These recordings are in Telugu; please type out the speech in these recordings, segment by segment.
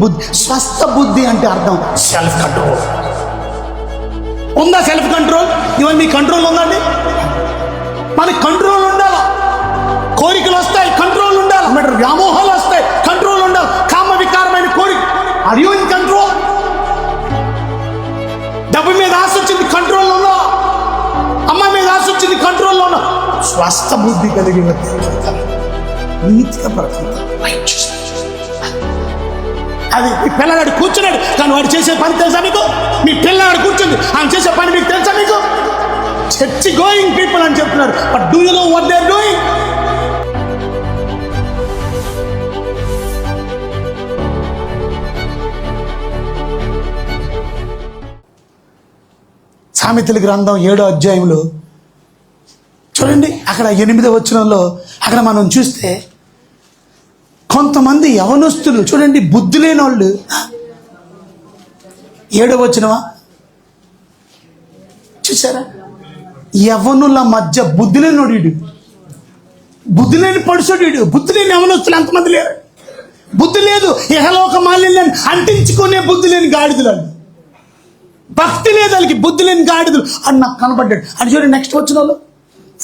బుద్ధి. స్వస్థ బుద్ధి అంటే అర్థం సెల్ఫ్ కంట్రోల్. ఉందా సెల్ఫ్ కంట్రోల్? ఇవన్నీ మీ కంట్రోల్ ఉందండి? మనకి కంట్రోల్ ఉండాలి. కోరికలు వస్తాయి, కంట్రోల్ ఉండాలి. వ్యామోహాలు వస్తాయి, కంట్రోల్ ఉండాలి. కామ వికారమైన కోరిక, ఆర్ యు ఇన్ కంట్రోల్? డబ్బు మీద ఆశ వచ్చింది, కంట్రోల్లో ఉన్నా. అమ్మ మీద ఆశ వచ్చింది, కంట్రోల్లో ఉన్నా. స్వస్థ బుద్ధి కలిగి నీతిగా బ్రతుకుతారు. అది మీ పిల్లగాడు కూర్చున్నాడు కానీ వాడు చేసే పని తెలుసా మీకు? మీ పిల్లగాడు కూర్చుంది, ఆయన చేసే పని మీకు తెలుసా మీకు? చర్చి గోయింగ్ పీపుల్ అని చెప్తున్నారు, but do you know what they are doing? సామెతల గ్రంథం 7వ అధ్యాయంలో చూడండి, అక్కడ 8వ వచనంలో అక్కడ మనం చూస్తే కొంతమంది యవనస్తులు చూడండి, బుద్ధి లేని వాళ్ళు. 7వ వచనమా చూసారా? యవనుల మధ్య బుద్ధి లేనోడు, బుద్ధి లేని పడుసోడు, బుద్ధి లేని యవనస్తులు ఎంతమంది లేరు? బుద్ధి లేదు, ఇహలోక మాలిన్యాన్ని అంటించుకునే బుద్ధి లేని గాడిదలు. భక్తి లేదు వాళ్ళకి, బుద్ధి లేని గాడిదలు అని నాకు కనపడ్డాడు. అని చూడండి నెక్స్ట్ వచ్చిన వాళ్ళు,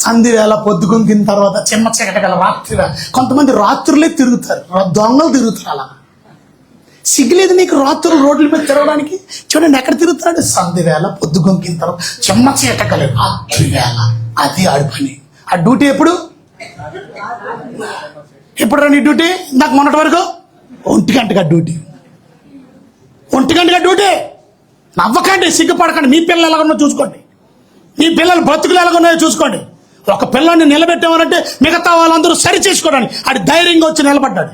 సంధి వేళ పొద్దుగుంకిన తర్వాత చిమ్మ చీకట గల రాత్రి వేళ. కొంతమంది రాత్రులే తిరుగుతారు, దొంగలు తిరుగుతారు. అలా సిగ్గులేదు నీకు రాత్రులు రోడ్ల మీద తిరగడానికి? చూడండి ఎక్కడ తిరుగుతాడు? సంధి వేళ పొద్దుగుంకిన తర్వాత చిమ్మ చీకట గల రాత్రి వేళ. అది ఆడి పని. ఆ డ్యూటీ ఎప్పుడు నీ డ్యూటీ? నాకు మొన్నటి వరకు 1 గంటగా డ్యూటీ. 1 గంటగా డ్యూటీ. నవ్వకండి, సిగ్గుపడకండి. మీ పిల్లలు ఎలాగొన్నా చూసుకోండి, మీ పిల్లలు బ్రతుకులు ఎలాగొన్నాయో చూసుకోండి. ఒక పిల్లాన్ని నిలబెట్టామనంటే మిగతా వాళ్ళందరూ సరి చేసుకోవడానికి అది ధైర్యంగా వచ్చి నిలబడ్డాడు.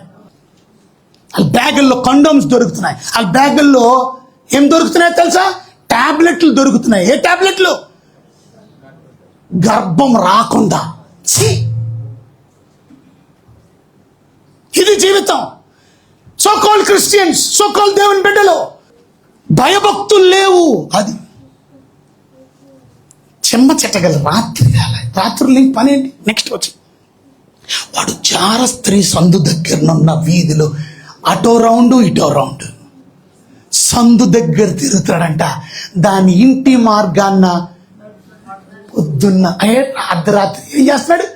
వాళ్ళ బ్యాగుల్లో కండోమ్స్ దొరుకుతున్నాయి, వాళ్ళ బ్యాగుల్లో ఏం దొరుకుతున్నాయో తెలుసా? టాబ్లెట్లు దొరుకుతున్నాయి. ఏ టాబ్లెట్లు? గర్భం రాకుండా. ఇది జీవితం. సోకాల్ క్రిస్టియన్స్, సోకాల్ దేవుని బిడ్డలు భయభక్తులు లేవు. అది చెమ్మ చెట్టగల రాత్రి వేళ. రాత్రులు పని ఏంటి? నెక్స్ట్ వచ్చి వాడు జార స్త్రీ సందు దగ్గరనున్న వీధిలో అటో రౌండ్ ఇటో రౌండ్ సందు దగ్గర తిరుగుతాడంట. దాని ఇంటి మార్గాన్న పొద్దున్న అర్ధరాత్రి ఏం చేస్తున్నాడు?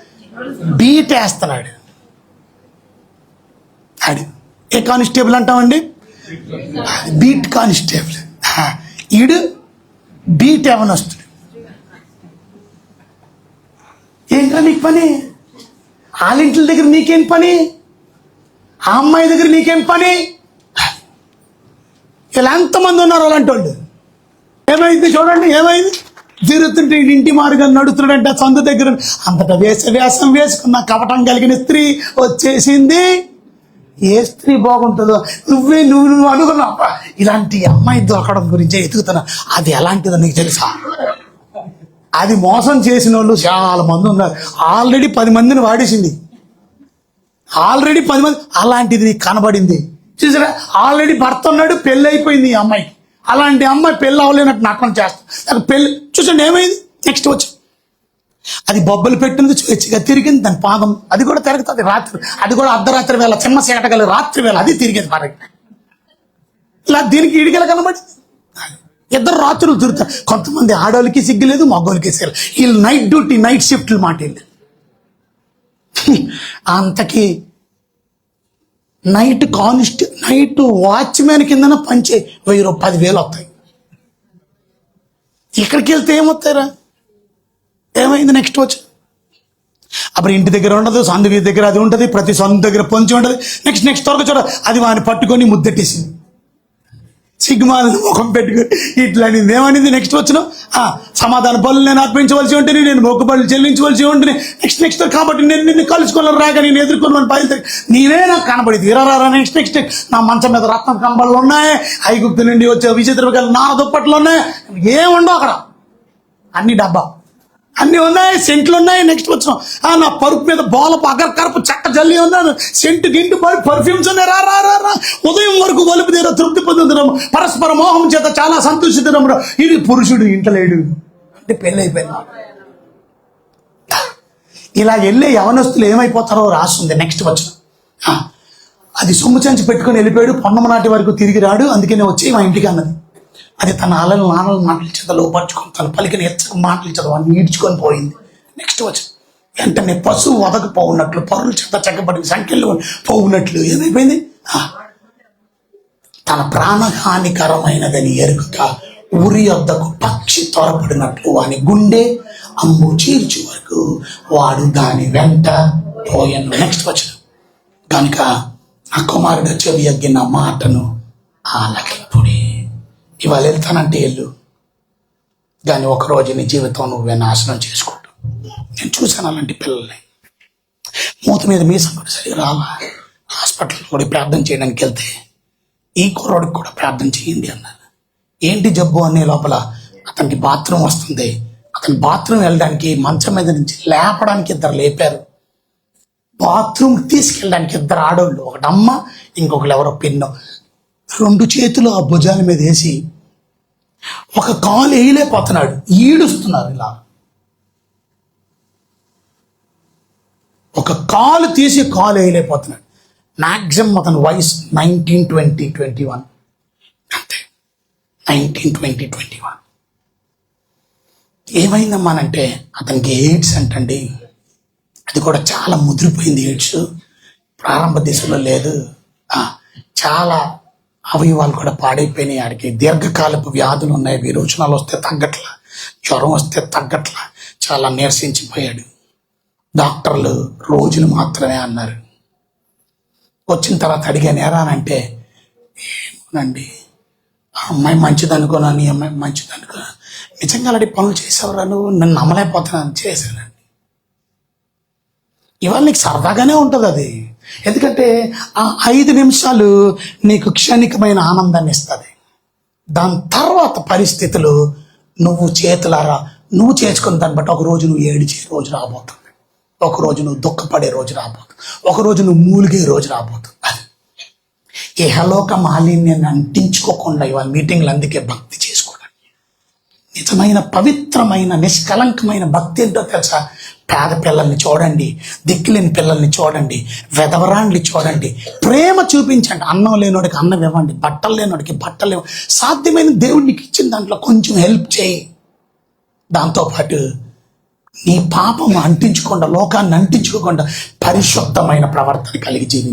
బీట్ వేస్తున్నాడు. ఆడు ఏ కానిస్టేబుల్ అంటామండి? Beat constable. ఈడు బీట్ ఏమనొస్తాడు. ఏంట్రా నీకు పని? వాళ్ళింటి దగ్గర నీకేం పని? ఆ అమ్మాయి దగ్గర నీకేం పని? ఇలా ఎంతమంది ఉన్నారు అలాంటి వాళ్ళు. ఏమైంది చూడండి, ఏమైంది? తిరుగుతుంటే ఇంటి మారుగా నడుతున్నాడంటే సందు దగ్గర. అంతటా వేషం వేసుకున్న కపటం కలిగిన స్త్రీ వచ్చేసింది. ఏ స్త్రీ బాగుంటుందో నువ్వు అనుకున్నావా? ఇలాంటి అమ్మాయి దొరకడం గురించే ఎతుకుతున్నా. అది ఎలాంటిదో నీకు తెలుసా? అది మోసం చేసిన వాళ్ళు చాలా మంది ఉన్నారు. ఆల్రెడీ 10 మందిని వాడేసింది. ఆల్రెడీ 10 మంది. అలాంటిది నీకు కనబడింది చూసారా? ఆల్రెడీ భర్త ఉన్నాడు, పెళ్ళి అయిపోయింది ఈ అమ్మాయికి. అలాంటి అమ్మాయి పెళ్ళి అవ్వలేనట్టు నాటకం చేస్తాం. పెళ్ళి చూసండి ఏమైంది? నెక్స్ట్ వచ్చి అది బొబ్బలు పెట్టింది, స్వేచ్ఛగా తిరిగింది. దాని పాదం అది కూడా తిరుగుతుంది రాత్రి. అది కూడా అర్ధరాత్రి వేళ, చిమ్మ చీకటగల రాత్రి వేళ అది తిరిగేది. మరి ఇలా దీనికి ఇడిగల కనబడి ఇద్దరు రాత్రులు తిరుగుతారు. కొంతమంది ఆడవాళ్ళకి సిగ్గులేదు, మగవాళ్ళకి సిగ్గు. వీళ్ళు నైట్ డ్యూటీ, నైట్ షిఫ్ట్లు మాట. అంతకి నైట్ వాచ్మెన్ కిందన పంచే 10,000 వస్తాయి. ఇక్కడికి వెళ్తే ఏమొస్తారా? ఏమైంది? నెక్స్ట్ వచ్చి అప్పుడు ఇంటి దగ్గర ఉండదు, సందు వీధి దగ్గర అది ఉంటుంది, ప్రతి సందు దగ్గర పొంచి ఉంటుంది. నెక్స్ట్ త్వరగా చూడ అది వాడిని పట్టుకొని ముద్దెట్టేసింది. సిగ్గుమాలని ముఖం పెట్టుకుని ఇట్లా అనింది. ఏమనింది? నెక్స్ట్ వచ్చిన సమాధాన పనులు నేను అర్పించవలసి ఉంటుంది, నేను మొక్కుబడులు చెల్లించవలసి ఉంటుంది. నెక్స్ట్ కాబట్టి నేను నిన్ను కలుసుకోవాలి రాగా నేను ఎదుర్కొన్నాను బయలుదేరి నీవే నాకు కనబడింది. ఇరారా నెక్స్ట్ నా మంచం మీద రత్నం కనబడులు ఉన్నాయి, ఐగుప్తు నుండి వచ్చే విచిత్ర నార దుప్పట్లు ఉన్నాయి. ఏముండవు అక్కడ, అన్ని డబ్బా అన్నీ ఉన్నాయి, సెంట్లు ఉన్నాయి. నెక్స్ట్ వచ్చిన నా పరుపు మీద బోలపు అగర్కరపు చెక్క జల్లి ఉన్నాను, సెంటు గింటు పర్ఫ్యూమ్స్ ఉన్నాయి. రా ఉదయం వరకు వలుపు తీర తృప్తి పొందుతున్నాము, పరస్పర మోహం చేత చాలా సంతోషిస్తున్నాము. ఇది పురుషుడు ఇంట లేడు అంటే పెళ్ళి అయిపోయింది. ఇలా వెళ్ళే యవనస్తులు ఏమైపోతారో రాస్తుంది. నెక్స్ట్ వచ్చిన అది సొమ్ము చెంచి పెట్టుకొని వెళ్ళిపోయాడు, పొన్నమ నాటి వరకు తిరిగి రాడు, అందుకనే వచ్చి మా ఇంటికి అన్నది. అది తన నాన్నల మాటల చేత లోపరుచుకొని తన పలికిన ఎచ్చక మాటల చేత వాడిని ఈడ్చుకొని పోయింది. నెక్స్ట్ వచ్చి వెంటనే పశువు వదకపోఉన్నట్లు, పరుల చేత చెక్కబడిన సంఖ్యలు పోవున్నట్లు ఏమైపోయింది, తన ప్రాణహానికరమైనదని ఎరుక ఉరి వద్దకు పక్షి త్వరపడినట్లు వాని గుండె అమ్ము చీల్చు వరకు వాడు దాని వెంట పోయను. నెక్స్ట్ వచ్చిన కనుక నా కుమారుడు చెవి ఎగ్గిన మాటను ఆలకింపుడి. ఇవాళ వెళ్తానంటే వెళ్ళు, కానీ ఒకరోజు నీ జీవితం నువ్వే నాశనం చేసుకుంటావు. నేను చూశాను అలాంటి పిల్లల్ని, మూత మీద మీసం కూడా సరిగా రావా, హాస్పిటల్ కూడా ప్రార్థన చేయడానికి వెళ్తే ఈ కుర్రోడికి కూడా ప్రార్థన చేయండి అన్నారు. ఏంటి జబ్బు అనే లోపల అతనికి బాత్రూమ్ వస్తుంది. అతను బాత్రూమ్ వెళ్ళడానికి మంచం మీద నుంచి లేపడానికి ఇద్దరు లేపారు, బాత్రూమ్ తీసుకెళ్ళడానికి ఇద్దరు ఆడోళ్ళు, ఒకటి అమ్మ ఇంకొకరు ఎవరో పిన్నో, రెండు చేతులు ఆ భుజాల మీద వేసి ఒక కాలు వేయలేకపోతున్నాడు, ఈడుస్తున్నారు. ఇలా ఒక కాలు తీసి కాలు వేయలేకపోతున్నాడు. మ్యాక్సిమం అతని వయసు 19, 20, 21 అంతే. 19, 20, 21 ఏమైందమ్మానంటే అతనికి ఎయిడ్స్ అంటండి. అది కూడా చాలా ముదిరిపోయింది. ఎయిడ్స్ ప్రారంభ దిశలో లేదు, చాలా అవయవాలు కూడా పాడైపోయినాయి. ఆడికి దీర్ఘకాలపు వ్యాధులు ఉన్నాయి, విరోచనాలు వస్తే తగ్గట్లా, జ్వరం వస్తే తగ్గట్లా, చాలా నీరసించిపోయాడు. డాక్టర్లు రోజులు మాత్రమే అన్నారు. వచ్చిన తర్వాత అడిగాను ఎరానంటే, ఏమోనండి ఆ అమ్మాయి మంచిది అనుకోనాను, ఈ అమ్మాయి మంచిది అనుకో, నిజంగా అలాంటి పనులు చేసేవరా నువ్వు, నన్ను నమ్మలేకపోతున్నాను. చేశానండి. ఇవాళ నీకు సరదాగానే ఉంటుంది అది, ఎందుకంటే ఆ 5 నిమిషాలు నీకు క్షణికమైన ఆనందాన్ని ఇస్తుంది. దాని తర్వాత పరిస్థితులు నువ్వు చేతులారా నువ్వు చేసుకున్న దాన్ని బట్టి ఒకరోజు నువ్వు ఏడిచే రోజు రాబోతుంది, ఒకరోజు నువ్వు దుఃఖపడే రోజు రాబోతుంది, ఒకరోజు నువ్వు మూలిగే రోజు రాబోతుంది. అది ఇహలోక మాలిన్యాన్ని అంటించుకోకుండా ఇవాళ మీటింగ్లు అందుకే భక్తి చేసుకోవడానికి. నిజమైన పవిత్రమైన నిష్కలంకమైన భక్తి ఏంటో తెలుసా? పేద పిల్లల్ని చూడండి, దిక్కులేని పిల్లల్ని చూడండి, వెధవరాండ్ని చూడండి, ప్రేమ చూపించండి. అన్నం లేనోడికి అన్నం ఇవ్వండి, బట్టలు లేనోడికి బట్టలు ఇవ్వండి. సాధ్యమైన దేవుడికి ఇచ్చిన దాంట్లో కొంచెం హెల్ప్ చేయి. దాంతోపాటు నీ పాపం అంటించకుండా, లోకాన్ని అంటించుకోకుండా పరిశుద్ధమైన ప్రవర్తన కలిగి జీవి.